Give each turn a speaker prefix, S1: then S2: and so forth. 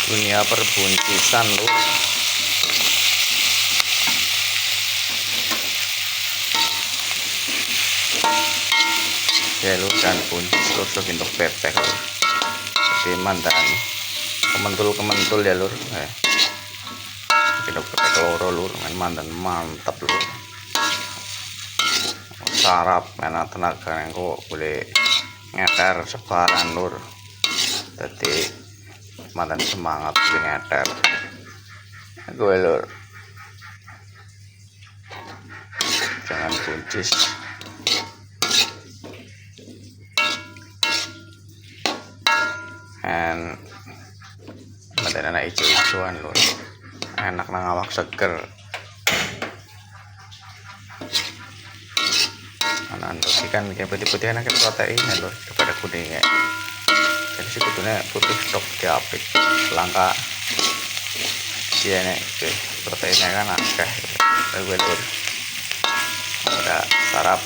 S1: Dunia perbuntisan lur. Ya lur, dan buncis lur untuk bebek lur. Jadi mantan kementul ya lur. Kita bebek loro lur, mantan mantap lur. Sarap karena tenaga yang kok boleh ngeter sebaran lur. Jadi mantan semangat boleh ngeter gue lur. Jangan buncis. And mantan anak hijau-hijauan lur, enak nang awak seger. Anak kan kayak putih-putih enak protein ya lur daripada kuning ya. Jadi sebetulnya putih stok diapit langka dia nih proteinnya kan akeh gue lur. Udah sarapan.